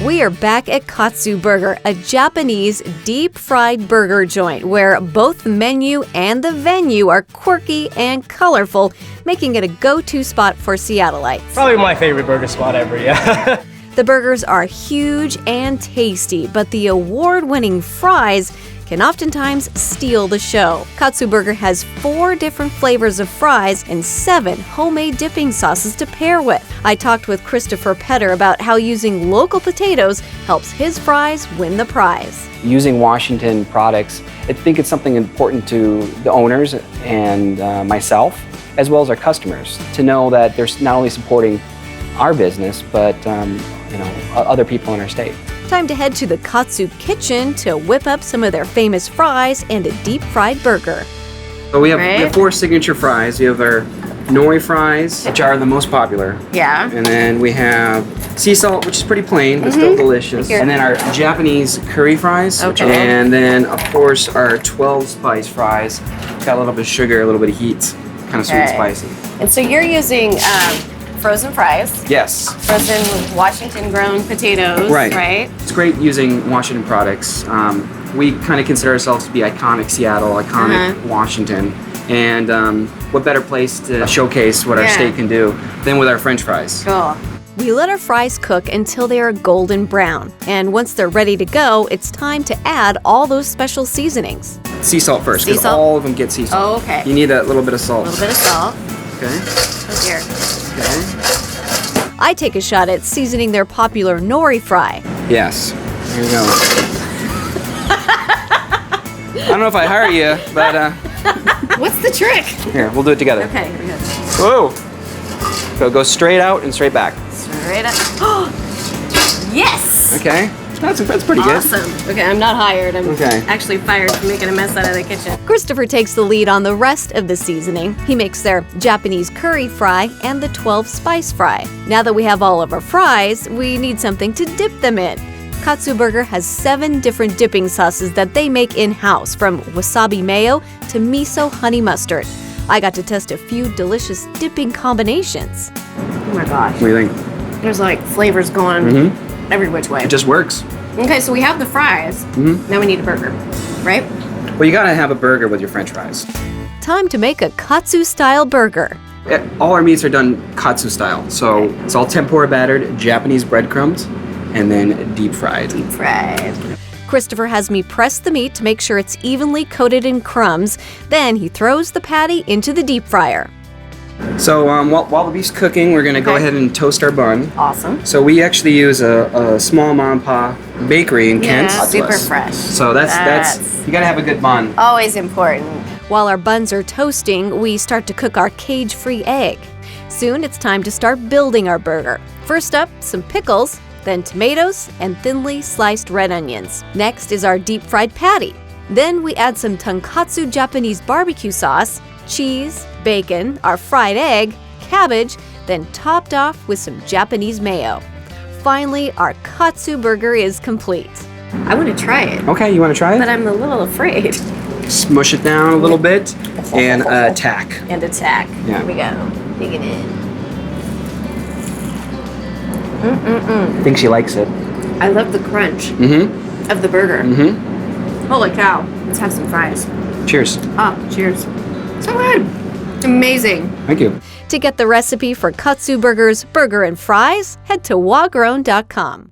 We are back at Katsu Burger, a Japanese deep-fried burger joint where both the menu and the venue are quirky and colorful, making it a go-to spot for Seattleites. Probably my favorite burger spot ever, yeah. The burgers are huge and tasty, but the award-winning fries can oftentimes steal the show. Katsu Burger has 4 different flavors of fries and 7 homemade dipping sauces to pair with. I talked with Christopher Petter about how using local potatoes helps his fries win the prize. Using Washington products, I think it's something important to the owners and myself, as well as our customers, to know that they're not only supporting our business, but other people in our state. Time to head to the Katsu kitchen to whip up some of their famous fries and a deep-fried burger. So we have 4 signature fries. We have our nori fries, which are the most popular. Yeah. And then we have sea salt, which is pretty plain, but still delicious. And then our Japanese curry fries. Okay. And then, of course, our 12 spice fries. It's got a little bit of sugar, a little bit of heat, kind of sweet and spicy. And so you're using frozen fries. Yes. Frozen Washington-grown potatoes, right? It's great using Washington products. We kind of consider ourselves to be iconic Seattle, iconic Washington. And what better place to showcase what our state can do than with our French fries. Cool. We let our fries cook until they are golden brown. And once they're ready to go, it's time to add all those special seasonings. Sea salt first, Sea because salt? all of them get sea salt. Oh, okay. You need a little bit of salt. A little bit of salt. Okay. Oh, dear. Okay. I take a shot at seasoning their popular nori fry. Yes. Here you go. I don't know if I hire you, but What's the trick? here, we'll do it together. Okay, here we go. Whoa! So go straight out and straight back. Straight up. Yes! Okay. That's pretty good. Awesome. Okay, I'm not hired. I'm Okay. actually fired for making a mess out of the kitchen. Christopher takes the lead on the rest of the seasoning. He makes their Japanese curry fry and the 12 spice fry. Now that we have all of our fries, we need something to dip them in. Katsu Burger has 7 different dipping sauces that they make in-house, from wasabi mayo to miso honey mustard. I got to test a few delicious dipping combinations. Oh my gosh. What do you think? There's like flavors going every which way. It just works. Okay, so we have the fries. Now we need a burger, right? Well, you gotta have a burger with your French fries. Time to make a Katsu-style burger. All our meats are done Katsu style, so it's all tempura battered, Japanese breadcrumbs, and then deep fried. Deep fried. Christopher has me press the meat to make sure it's evenly coated in crumbs. Then he throws the patty into the deep fryer. So while the beef's cooking, we're gonna go ahead and toast our bun. Awesome. So we actually use a small mom and pop bakery in Kent. Super fresh. So that's you gotta have a good bun. Always important. While our buns are toasting, we start to cook our cage-free egg. Soon it's time to start building our burger. First up, some pickles, then tomatoes and thinly sliced red onions. Next is our deep-fried patty. Then we add some tonkatsu Japanese barbecue sauce, cheese, bacon, our fried egg, cabbage, then topped off with some Japanese mayo. Finally, our Katsu Burger is complete. I want to try it, Okay, you wanna try but it? I'm a little afraid. Smush it down a little bit and attack. And attack. Yeah. Here we go. Dig it in. I think she likes it. I love the crunch of the burger. Holy cow. Let's have some fries. Cheers. Oh, cheers. So good. Amazing. Thank you. To get the recipe for Katsu Burger's burger and fries, head to wagrown.com.